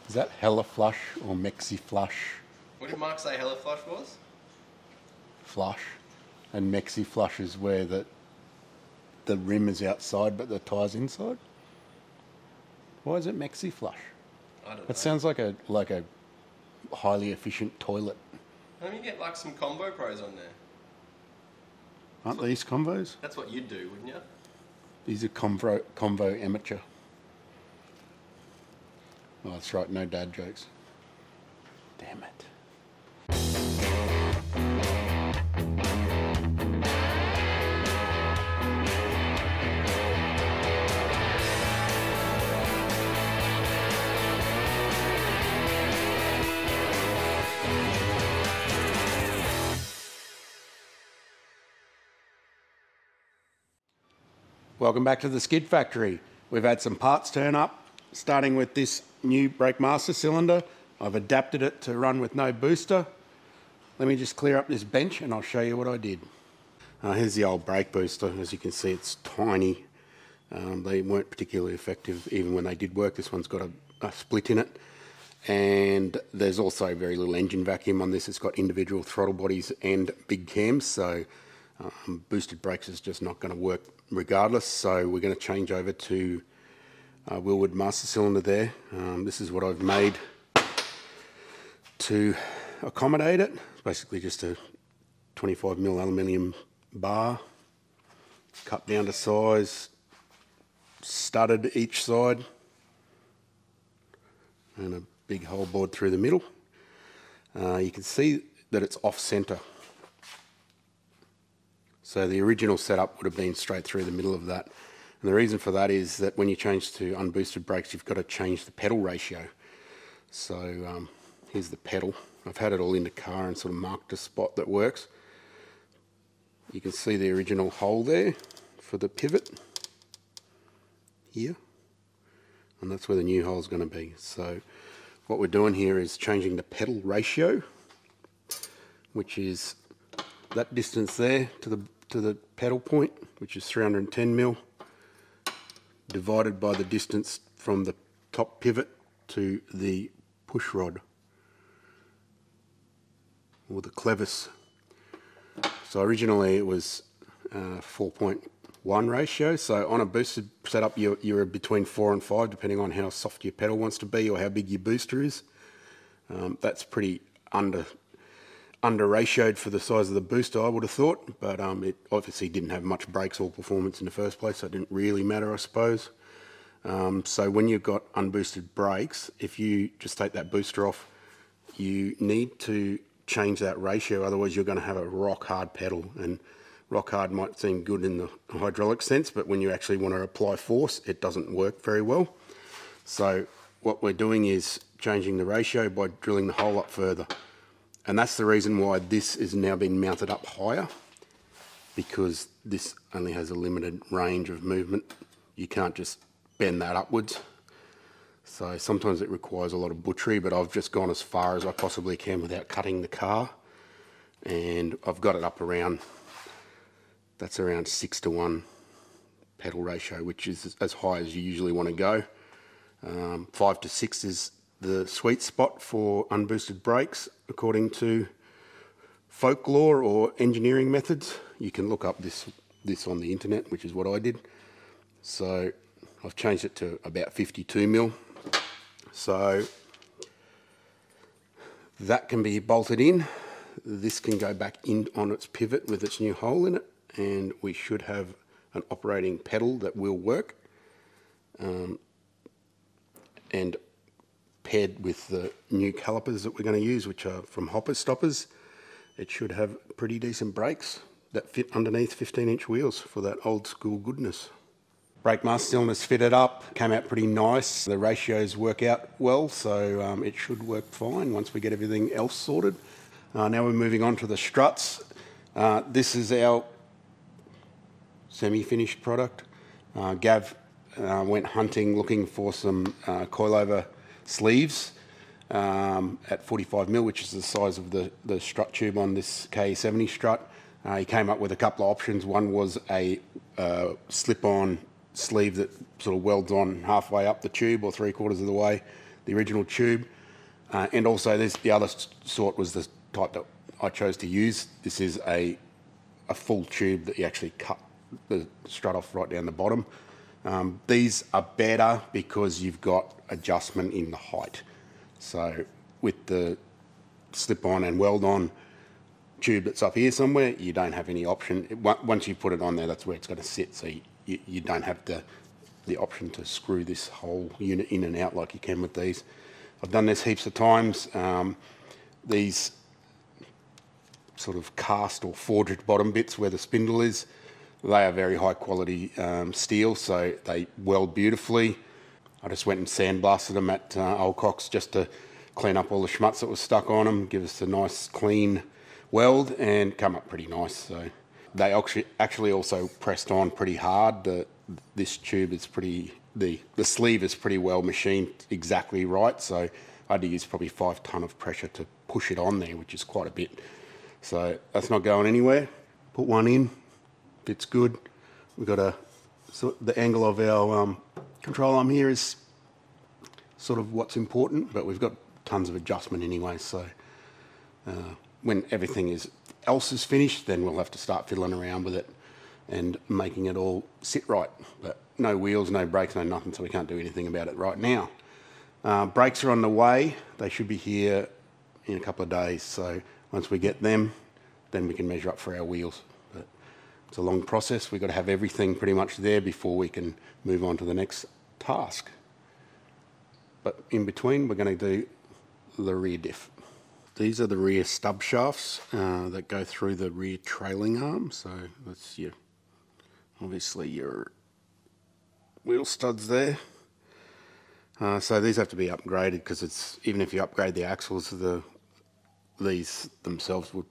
Is that Hella Flush or Mexi Flush? What did Mark say Hella Flush was? Flush. And Mexi Flush is where the rim is outside but the tyre's inside? Why is it Mexi Flush? I don't know. That sounds like a highly efficient toilet. Let me get like some Combo Pros on there. Aren't these combos? That's what you'd do, wouldn't you? These are Convo Amateur. Oh, that's right, no dad jokes. Damn it. Welcome back to the Skid Factory. We've had some parts turn up, starting with this new brake master cylinder. I've adapted it to run with no booster. Let me just clear up this bench and I'll show you what I did. Here's the old brake booster. As you can see, it's tiny. They weren't particularly effective even when they did work. This one's got a split in it. And there's also very little engine vacuum on this. It's got individual throttle bodies and big cams, so boosted brakes is just not going to work regardless. So we're going to change over to Wilwood master cylinder there. This is what I've made to accommodate it. It's basically just a 25mm aluminium bar, cut down to size, studded each side, and a big hole bored through the middle. You can see that it's off center. So the original setup would have been straight through the middle of that. And the reason for that is that when you change to unboosted brakes, you've got to change the pedal ratio. So here's the pedal. I've had it all in the car and sort of marked a spot that works. You can see the original hole there for the pivot here. And that's where the new hole is going to be. So what we're doing here is changing the pedal ratio, which is that distance there to the pedal point, which is 310mm, divided by the distance from the top pivot to the push rod, or the clevis. So originally it was 4.1 ratio, so on a boosted setup you're between 4 and 5 depending on how soft your pedal wants to be or how big your booster is. That's pretty under ratioed for the size of the booster, I would have thought, but it obviously didn't have much brakes or performance in the first place, so it didn't really matter, I suppose. So when you've got unboosted brakes, if you just take that booster off, you need to change that ratio, otherwise you're going to have a rock hard pedal. And rock hard might seem good in the hydraulic sense, but when you actually want to apply force, it doesn't work very well. So what we're doing is changing the ratio by drilling the hole up further. And that's the reason why this is now being mounted up higher, because this only has a limited range of movement. You can't just bend that upwards. So sometimes it requires a lot of butchery, but I've just gone as far as I possibly can without cutting the car. And I've got it up around, that's around 6:1 pedal ratio, which is as high as you usually want to go. 5 to 6 is the sweet spot for unboosted brakes, according to folklore or engineering methods. You can look up this on the internet, which is what I did. So I've changed it to about 52mm. So that can be bolted in. This can go back in on its pivot with its new hole in it, and we should have an operating pedal that will work. And paired with the new calipers that we're going to use, which are from Hopper Stoppers, it should have pretty decent brakes that fit underneath 15-inch wheels for that old school goodness. Brake master cylinder's fitted up, came out pretty nice. The ratios work out well, so it should work fine once we get everything else sorted. Now we're moving on to the struts. This is our semi-finished product. Gav went hunting looking for some coilover sleeves at 45mm, which is the size of the strut tube on this KE70 strut. He came up with a couple of options. One was a slip-on sleeve that sort of welds on halfway up the tube or 3/4 of the way. the original tube. And also the other sort was the type that I chose to use. This is a full tube that you actually cut the strut off right down the bottom. These are better because you've got adjustment in the height. So with the slip-on and weld-on tube that's up here somewhere, you don't have any option. Once you put it on there, that's where it's going to sit. So you don't have the option to screw this whole unit in and out like you can with these. I've done this heaps of times. These sort of cast or forged bottom bits where the spindle is, they are very high quality steel, so they weld beautifully. I just went and sandblasted them at Old Cox just to clean up all the schmutz that was stuck on them, give us a nice clean weld, and come up pretty nice. So they actually also pressed on pretty hard. This tube is pretty, the sleeve is pretty well machined exactly right, so I had to use probably 5 ton of pressure to push it on there, which is quite a bit. So that's not going anywhere. Put one in, fits good. We've got the angle of our control arm here is sort of what's important, but we've got tons of adjustment anyway. So when everything else is finished, then we'll have to start fiddling around with it and making it all sit right. But no wheels, no brakes, no nothing, so we can't do anything about it right now. Brakes are on the way. They should be here in a couple of days. So once we get them, then we can measure up for our wheels. But it's a long process. We've got to have everything pretty much there before we can move on to the next task. But in between, we're going to do the rear diff. These are the rear stub shafts that go through the rear trailing arm. So that's obviously your wheel studs there. So these have to be upgraded because even if you upgrade the axles, these themselves would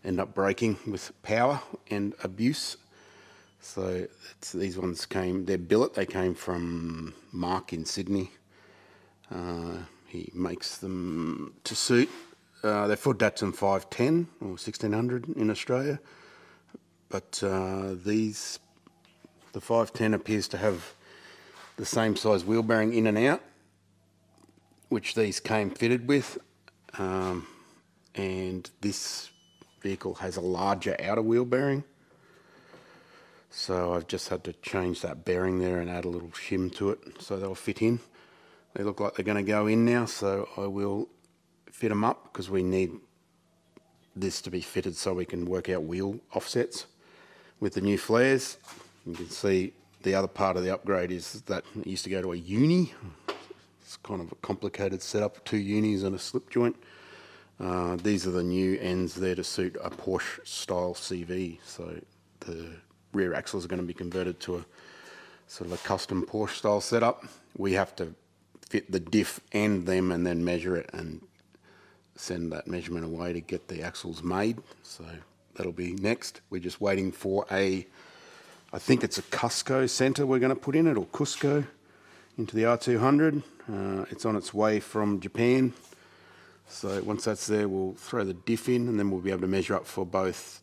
end up breaking with power and abuse. So these ones they're billet. They came from Mark in Sydney. He makes them to suit. They're for Datsun 510 or 1600 in Australia. But the 510 appears to have the same size wheel bearing in and out, which these came fitted with. And this vehicle has a larger outer wheel bearing. So I've just had to change that bearing there and add a little shim to it so they'll fit in. They look like they're going to go in now, so I will fit them up because we need this to be fitted so we can work out wheel offsets with the new flares. You can see the other part of the upgrade is that it used to go to a uni. It's kind of a complicated setup, 2 unis and a slip joint. These are the new ends there to suit a Porsche style CV. So the rear axles are going to be converted to a sort of a custom Porsche style setup. We have to fit the diff and them and then measure it and send that measurement away to get the axles made. So that'll be next. We're just waiting for I think it's a Cusco center we're going to put in it, or Cusco, into the R200. It's on its way from Japan. So once that's there, we'll throw the diff in and then we'll be able to measure up for both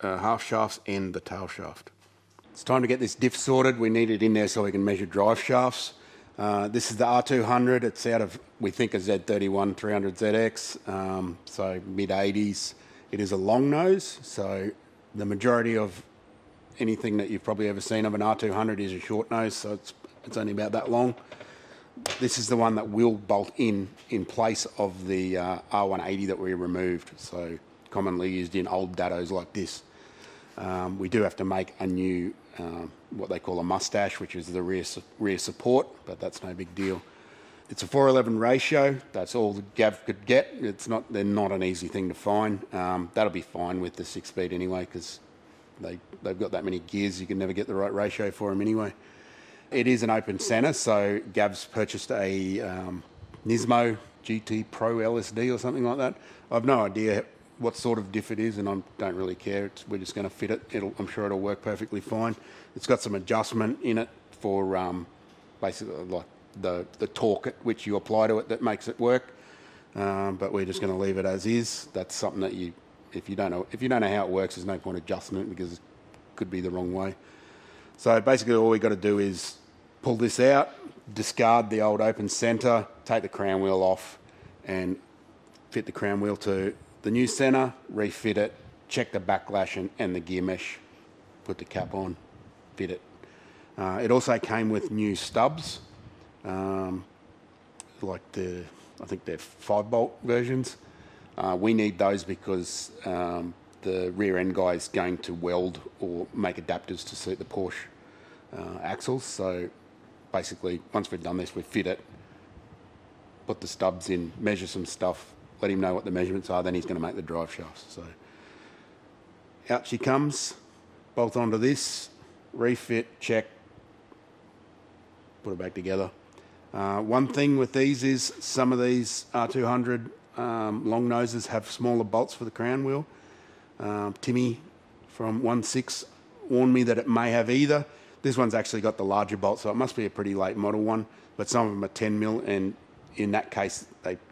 half shafts and the tail shaft. It's time to get this diff sorted. We need it in there so we can measure drive shafts. This is the R200. It's out of, we think, a Z31 300ZX, so mid-80s. It is a long nose, so the majority of anything that you've probably ever seen of an R200 is a short nose, so it's only about that long. This is the one that will bolt in place of the R180 that we removed, so commonly used in old Dattos like this. We do have to make a new, what they call a mustache, which is the rear support, but that's no big deal. It's a 4:11 ratio. That's all the Gav could get. They're not an easy thing to find. That'll be fine with the 6-speed anyway, because they've got that many gears. You can never get the right ratio for them anyway. It is an open center, so Gav's purchased a Nismo GT Pro LSD or something like that. I've no idea what sort of diff it is, and I don't really care. We're just going to fit it. I'm sure it'll work perfectly fine. It's got some adjustment in it for basically like the torque at which you apply to it that makes it work. But we're just going to leave it as is. That's something that if you don't know how it works, there's no point adjusting it because it could be the wrong way. So basically all we got to do is pull this out, discard the old open centre, take the crown wheel off and fit the crown wheel to the new centre, refit it, check the backlash and the gear mesh, put the cap on, fit it. It also came with new stubs, like I think they're 5-bolt versions. We need those because the rear end guy is going to weld or make adapters to suit the Porsche axles. So basically, once we've done this, we fit it, put the stubs in, measure some stuff, let him know what the measurements are, then he's going to make the drive shafts. So out she comes, bolt onto this, refit, check, put it back together. One thing with these is some of these R200 long noses have smaller bolts for the crown wheel. Timmy from 1.6 warned me that it may have either. This one's actually got the larger bolt, so it must be a pretty late model one, but some of them are 10 mil, and in that case,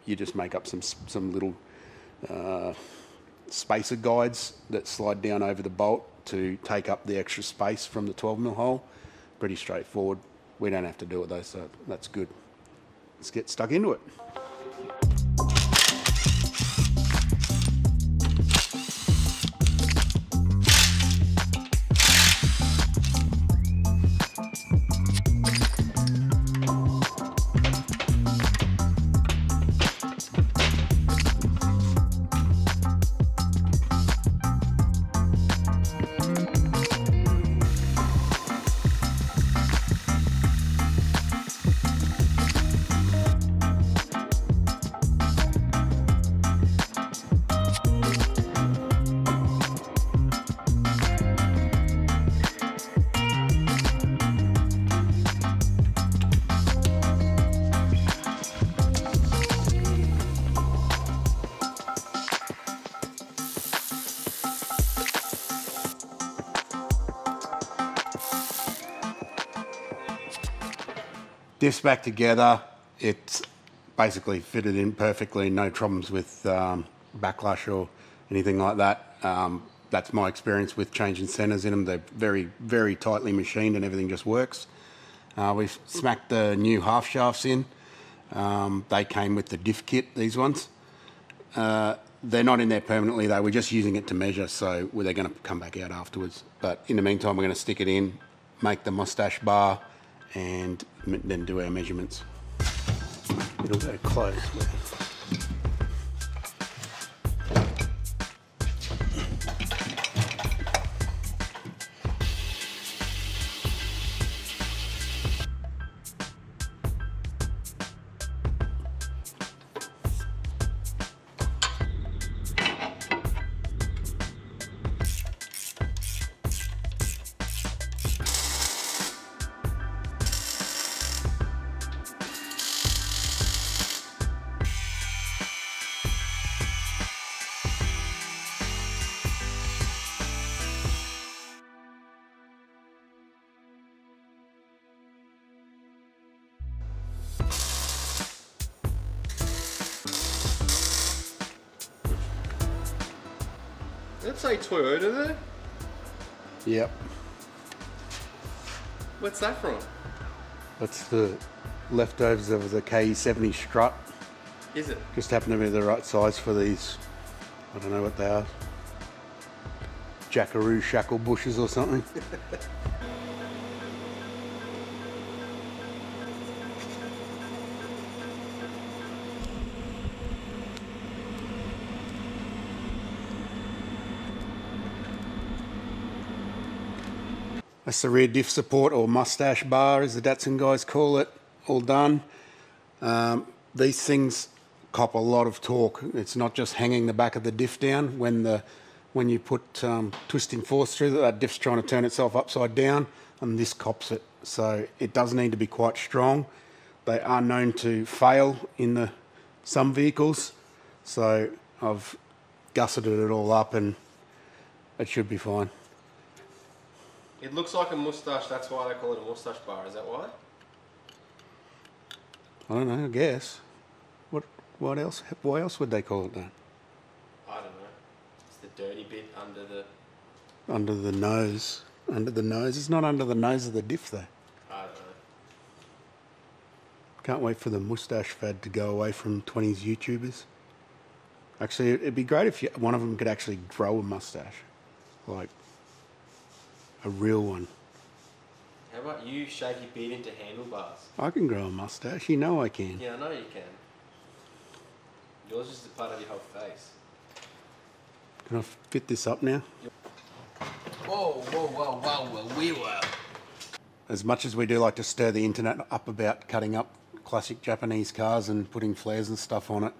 you just make up some little spacer guides that slide down over the bolt to take up the extra space from the 12 mil hole. Pretty straightforward. We don't have to do it though, so that's good. Let's get stuck into it. Diffs back together, it's basically fitted in perfectly, no problems with backlash or anything like that. That's my experience with changing centres in them. They're very, very tightly machined and everything just works. We've smacked the new half shafts in. They came with the diff kit, these ones. They're not in there permanently though, we're just using it to measure, so they're going to come back out afterwards. But in the meantime, we're going to stick it in, make the mustache bar, and then do our measurements. It'll go close. Let's say Toyota there. Yep. What's that from? That's the leftovers of the KE70 strut. Is it? Just happen to be the right size for these, I don't know what they are, Jackaroo shackle bushes or something. That's the rear diff support, or mustache bar as the Datsun guys call it, all done. These things cop a lot of torque. It's not just hanging the back of the diff down. When you put twisting force through that diff's trying to turn itself upside down, and this cops it. So it does need to be quite strong. They are known to fail in some vehicles. So I've gusseted it all up and it should be fine. It looks like a moustache, that's why they call it a moustache bar, is that why? I don't know, I guess. What else? Why else would they call it that? I don't know. It's the dirty bit under the... Under the nose. Under the nose? It's not under the nose of the diff though. I don't know. Can't wait for the moustache fad to go away from 20s YouTubers. Actually, it'd be great if one of them could actually grow a moustache. Like, a real one. How about you shave your beard into handlebars? I can grow a moustache, you know I can. Yeah, I know you can. Yours is a part of your whole face. Can I fit this up now? Whoa, we were. As much as we do like to stir the internet up about cutting up classic Japanese cars and putting flares and stuff on it,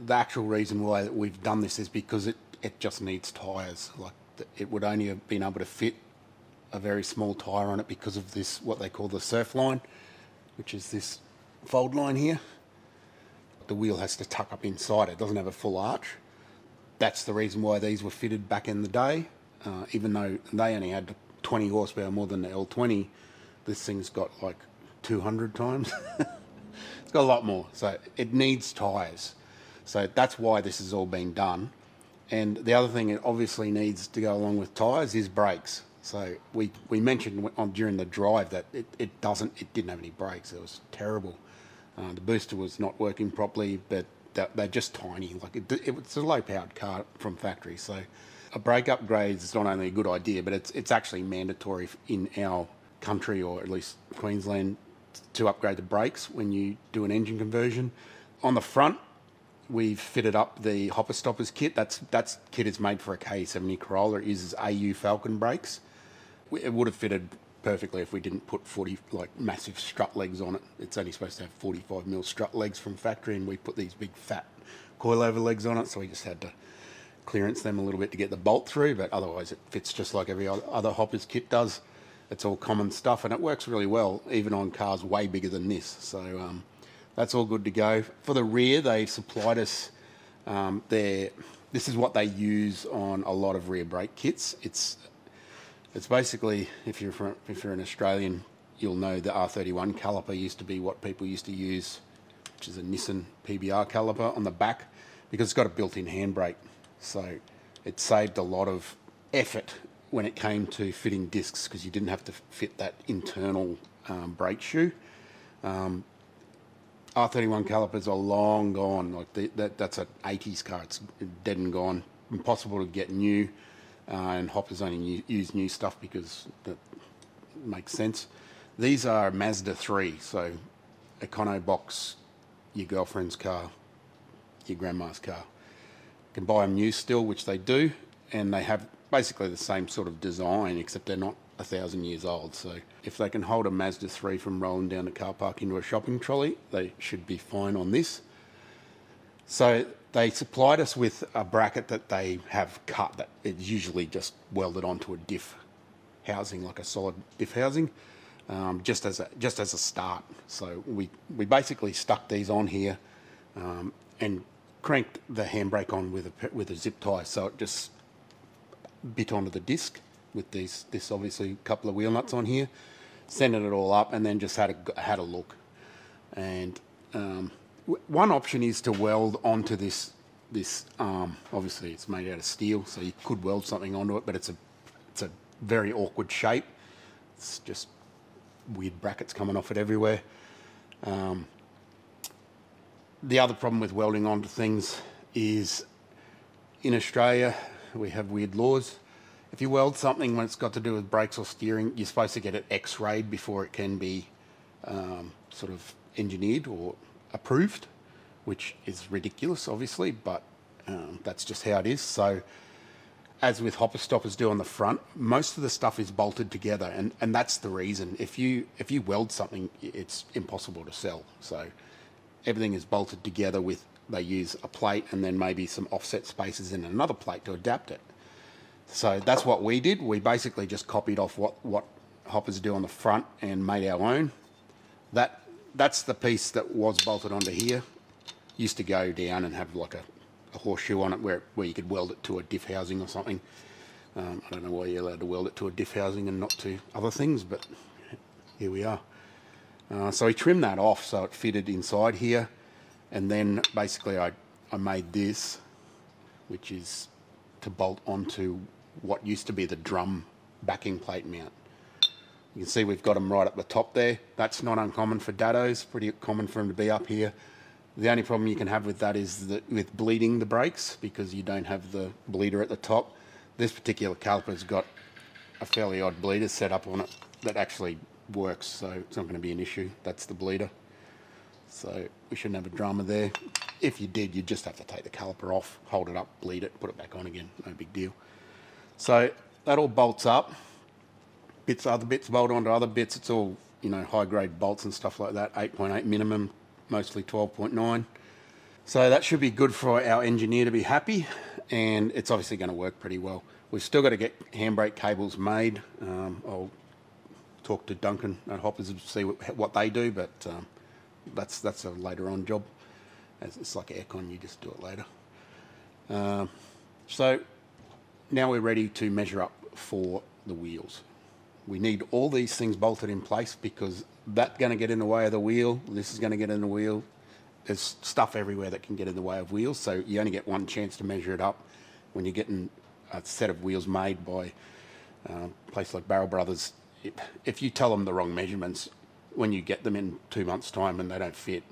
the actual reason why we've done this is because it just needs tyres. Like, it would only have been able to fit a very small tyre on it because of this, what they call the surf line, which is this fold line here. The wheel has to tuck up inside it doesn't have a full arch. That's the reason why these were fitted back in the day. Even though they only had 20 horsepower more than the L20, this thing's got like 200 times. It's got a lot more, so it needs tyres. So that's why this is all being done. And the other thing it obviously needs to go along with tyres is brakes. So we mentioned during the drive that it didn't have any brakes. It was terrible. The booster was not working properly, but they're just tiny. Like it's a low-powered car from factory. So a brake upgrade is not only a good idea, but it's actually mandatory in our country, or at least Queensland, to upgrade the brakes when you do an engine conversion. On the front, we've fitted up the hopper stoppers kit. That kit is made for a K70 Corolla. It uses AU Falcon brakes. It would have fitted perfectly if we didn't put massive strut legs on it. It's only supposed to have 45mm strut legs from factory, and we put these big fat coilover legs on it, so we just had to clearance them a little bit to get the bolt through, but otherwise it fits just like every other Hoppers kit does. It's all common stuff, and it works really well, even on cars way bigger than this. So that's all good to go. For the rear, they supplied us this is what they use on a lot of rear brake kits. It's basically, if you're an Australian, you'll know the R31 caliper used to be what people used to use, which is a Nissan PBR caliper on the back, because it's got a built-in handbrake. So it saved a lot of effort when it came to fitting discs, because you didn't have to fit that internal brake shoe. R31 calipers are long gone. Like that's an 80s car. It's dead and gone. Impossible to get new. And Hoppers only use new stuff because that makes sense. These are Mazda 3, so Econo Box, your girlfriend's car, your grandma's car. You can buy them new still, which they do, and they have basically the same sort of design, except they're not 1,000 years old. So if they can hold a Mazda 3 from rolling down the car park into a shopping trolley, they should be fine on this. So they supplied us with a bracket that they have cut, that it's usually just welded onto a diff housing, like a solid diff housing, just as a start. So we basically stuck these on here and cranked the handbrake on with a zip tie, so it just bit onto the disc with this obviously couple of wheel nuts on here, centered it all up, and then just had a look. And one option is to weld onto this arm. Obviously it's made out of steel, so you could weld something onto it, but it's a very awkward shape. It's just weird brackets coming off it everywhere. The other problem with welding onto things is, in Australia we have weird laws. If you weld something when it's got to do with brakes or steering, you're supposed to get it X-rayed before it can be sort of engineered or approved, which is ridiculous, obviously, but that's just how it is. So, as with hopper stoppers do on the front, most of the stuff is bolted together, and that's the reason. If you weld something, it's impossible to sell. So, everything is bolted together with, they use a plate and then maybe some offset spaces in another plate to adapt it. So that's what we did. We basically just copied off what Hoppers do on the front and made our own. That's the piece that was bolted onto here. Used to go down and have like a horseshoe on it where you could weld it to a diff housing or something. I don't know why you're allowed to weld it to a diff housing and not to other things, but here we are. So we trimmed that off so it fitted inside here, and then basically I made this, which is to bolt onto what used to be the drum backing plate mount. You can see we've got them right at the top there. That's not uncommon for dados, pretty common for them to be up here. The only problem you can have with that is that with bleeding the brakes, because you don't have the bleeder at the top. This particular caliper's got a fairly odd bleeder set up on it that actually works, so it's not going to be an issue. That's the bleeder. So we shouldn't have a drama there. If you did, you'd just have to take the caliper off, hold it up, bleed it, put it back on again. No big deal. So that all bolts up. Other bits bolt onto other bits. It's all, you know, high-grade bolts and stuff like that. 8.8 minimum, mostly 12.9. So that should be good for our engineer to be happy, and it's obviously going to work pretty well. We've still got to get handbrake cables made. I'll talk to Duncan at Hoppers to see what they do, but that's a later on job. It's like aircon, you just do it later. So now we're ready to measure up for the wheels. We need all these things bolted in place because that's going to get in the way of the wheel. This is going to get in the wheel. There's stuff everywhere that can get in the way of wheels, so you only get one chance to measure it up when you're getting a set of wheels made by a place like Barrel Brothers. If you tell them the wrong measurements, when you get them in 2 months' time and they don't fit,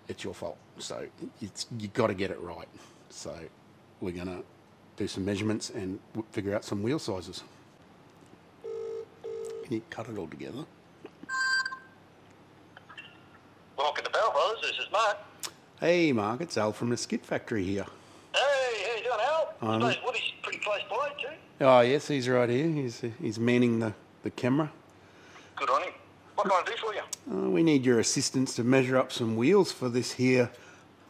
it's your fault. So you've got to get it right. So we're going to do some measurements and figure out some wheel sizes. Can you cut it all together? Welcome to Barrel Brothers, this is Mark. Hey Mark, it's Al from the Skid Factory here. Hey, how you doing, Al? Woody's pretty close by too. Oh yes, he's right here. He's manning the camera. Good on him. What can I do for you? We need your assistance to measure up some wheels for this here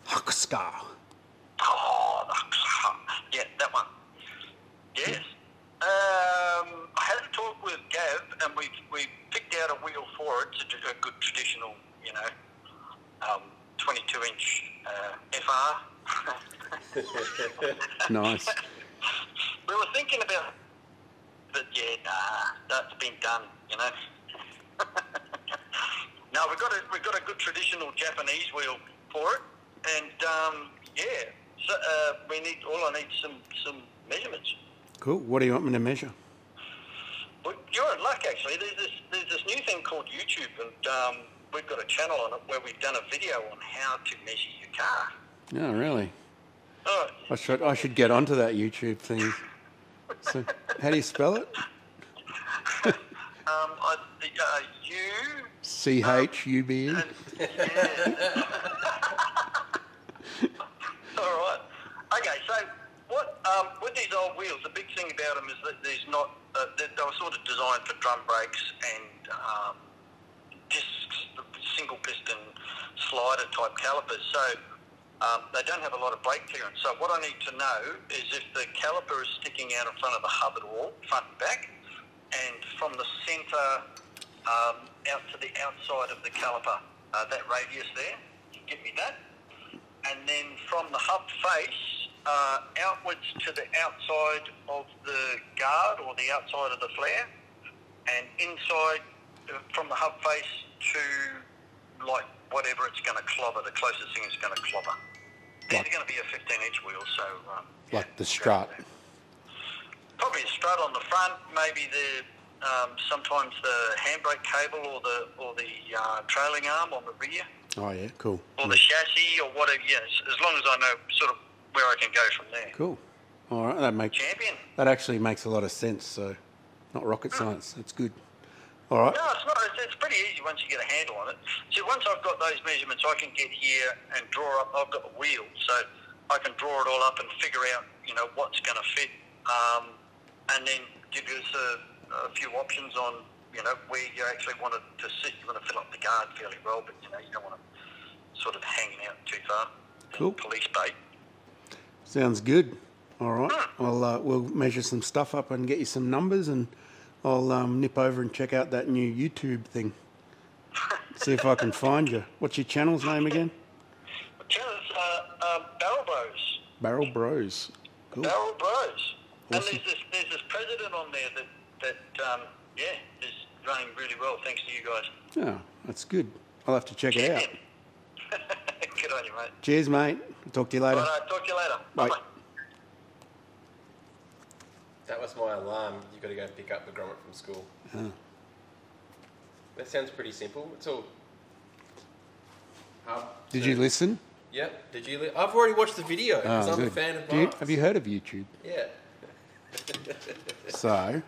Huskar. Oh, yeah, that one. Yes. I had a talk with Gav, and we picked out a wheel for it. It's a good traditional, 22-inch FR. Nice. We were thinking about, but yeah, that's been done, No, we've got a good traditional Japanese wheel for it, and so I need some measurements. Cool. What do you want me to measure? Well, you're in luck actually. There's this new thing called YouTube, and we've got a channel on it where we've done a video on how to measure your car. Oh, really? Oh. I should get onto that YouTube thing. So, how do you spell it? U CHUBE. All right. Okay, so what with these old wheels, the big thing about them is that there's not. They were sort of designed for drum brakes and discs, single piston slider type calipers. So they don't have a lot of brake clearance. So what I need to know is if the caliper is sticking out in front of the hub at all, front and back, and from the centre out to the outside of the caliper, that radius there, you get me that? And then from the hub face outwards to the outside of the guard or the outside of the flare, and inside from the hub face to like whatever it's going to clobber, the closest thing it's going to clobber. These are going to be a 15-inch wheel, so... like the strut. Probably a strut on the front, maybe sometimes the handbrake cable or the trailing arm on the rear. Oh yeah, cool. Or the chassis or whatever, yes, as long as I know sort of where I can go from there. Cool. All right, Champion. That actually makes a lot of sense, so not rocket science. It's good. All right. No, it's not. It's pretty easy once you get a handle on it. See, once I've got those measurements, I can get here and draw up. I've got the wheel, so I can draw it all up and figure out, what's going to fit, and then give us a few options on, where you actually want it to sit. You want to fill up the guard fairly well, but you don't want to sort of hanging out too far. Cool. Police bait. Sounds good. All right. We'll measure some stuff up and get you some numbers, and I'll nip over and check out that new YouTube thing. See if I can find you. What's your channel's name again? The channel's Barrel Bros. Barrel Bros. Cool. Barrel Bros. Awesome. And there's this president on there that is running really well, thanks to you guys. Oh, that's good. I'll have to check it out. Good on you, mate. Cheers, mate. Talk to you later. All right, talk to you later. Bye. Bye-bye. That was my alarm. You got to go pick up the grommet from school. Oh. That sounds pretty simple. It's all. Did you listen? Yep. Did you? I've already watched the video because I'm a Good. fan of Mark's. Have you heard of YouTube? Yeah. So,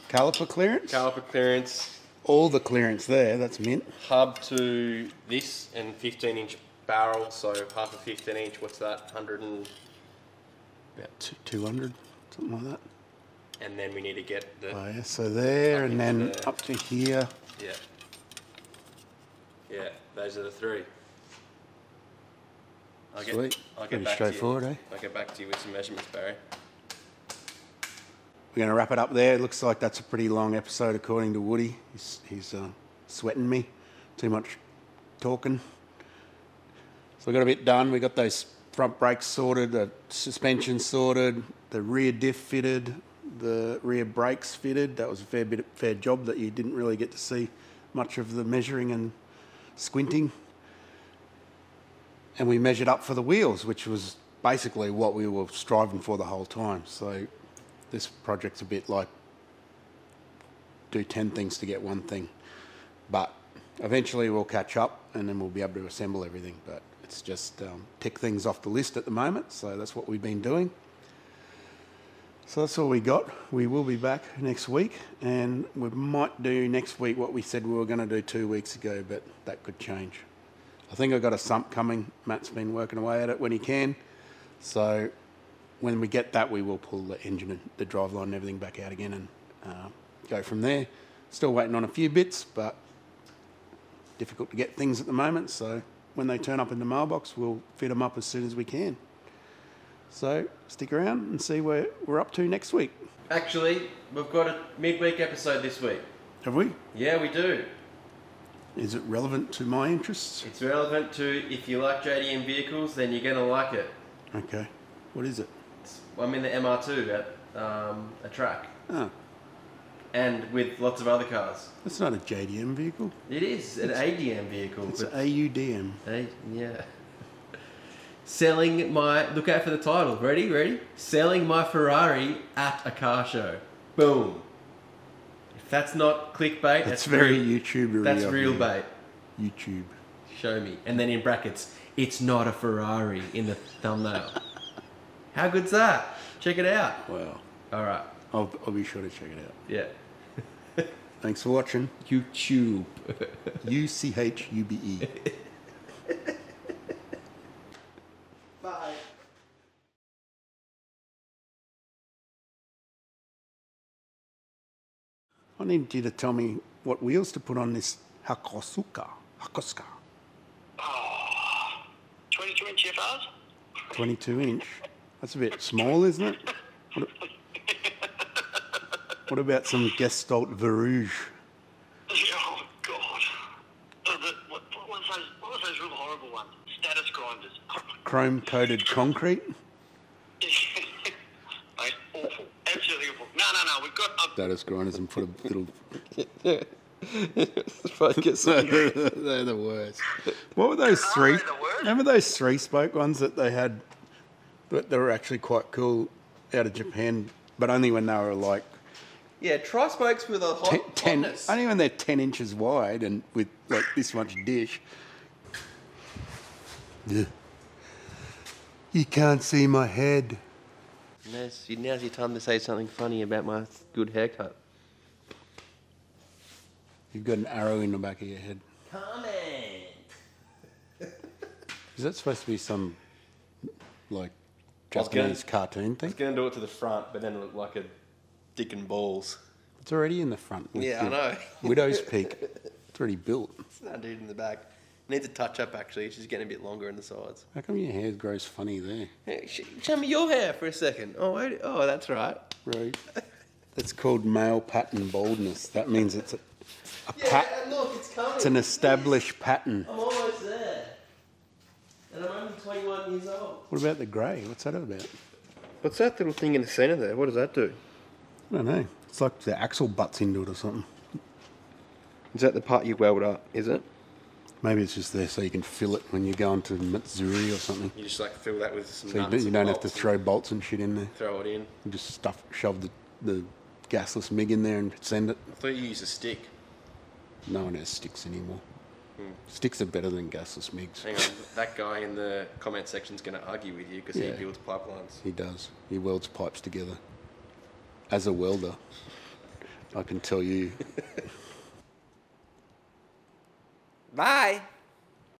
caliper clearance? Caliper clearance. All the clearance there, that's mint. Hub to this and 15-inch barrel, so half a 15-inch. What's that? 100 and. About 200, something like that. And then we need to get the. Oh, yeah, so there, Up and then into the- up to here. Yeah. Yeah, those are the three. Sweet. I'll Pretty get back straightforward, to you. eh? I'll get back to you with some measurements, Barry. We're going to wrap it up there. It looks like that's a pretty long episode, according to Woody. He's sweating me. Too much talking. So we got a bit done. We got those front brakes sorted, the suspension sorted, the rear diff fitted, the rear brakes fitted. That was a fair job that you didn't really get to see much of the measuring and squinting. And we measured up for the wheels, which was basically what we were striving for the whole time. So this project's a bit like do 10 things to get one thing. But eventually we'll catch up and then we'll be able to assemble everything. But it's just tick things off the list at the moment. So that's what we've been doing. So that's all we got. We will be back next week, and we might do next week what we said we were going to do 2 weeks ago, but that could change. I think I've got a sump coming. Matt's been working away at it when he can. So when we get that, we will pull the engine and the driveline and everything back out again and go from there. Still waiting on a few bits, but difficult to get things at the moment. So when they turn up in the mailbox, we'll fit them up as soon as we can. So stick around and see where we're up to next week. Actually, we've got a midweek episode this week. Have we? Yeah, we do. Is it relevant to my interests? It's relevant to if you like JDM vehicles, then you're going to like it. Okay. What is it? I'm in the MR2 at a track. Oh, And with lots of other cars. that's not a JDM vehicle. It is an ADM vehicle. It's but an AUDM. yeah. Selling my... Look out for the title. Ready? Selling my Ferrari at a car show. Boom. If that's not clickbait, That's very YouTubery. That's of real you. bait. YouTube. Show me. And then in brackets, it's not a Ferrari in the thumbnail. How good's that? Check it out. Wow. All right. I'll be sure to check it out. Yeah. Thanks for watching. YouTube. UCHUBE. Bye. I need you to tell me what wheels to put on this Hakosuka. 22-inch FRs? 22 inch. That's a bit small, isn't it? What about some Gestalt Verouge? Oh, God. What was those real horrible ones? Status grinders. Chrome coated concrete? Mate, awful. Absolutely awful. No. We've got... Status grinders and put a little... Focus. They're the worst. What were those three? they the worst? Remember those 3-spoke ones that they had? But they were actually quite cool out of Japan, but only when they were like Yeah, tri-spokes with a 10. hotness. Only when they're 10 inches wide and with like this much dish. Yeah. You can't see my head. Now's your time to say something funny about my good haircut. You've got an arrow in the back of your head. Comment. Is that supposed to be some like was gonna- Japanese cartoon I was thing? going to do it to the front, but then it looked like a dick and balls. It's already in the front. with Yeah, I the know. Widow's Peak. It's already built. It's that dude in the back. Needs a touch up actually. It's just getting a bit longer in the sides. How come your hair grows funny there? Hey, show me your hair for a second. Oh, that's right. Right. That's called male pattern baldness. That means it's a Look, it's coming. it's an established pattern. I'm almost there. And I'm only 21 years old. What about the grey? What's that about? What's that little thing in the centre there? What does that do? I don't know. It's like the axle butts into it or something. Is that the part you weld up, is it? Maybe it's just there so you can fill it when you go into Matsuri or something. You just like fill that with some So you nuts don't, you and don't have to bolts throw bolts and shit in there. and throw it in. You just shove the gasless MIG in there and send it. I thought you used a stick. No one has sticks anymore. Sticks are better than gasless MIGs. Hang on, that guy in the comment section's going to argue with you because he builds pipelines. He does. He welds pipes together. As a welder, I can tell you. Bye.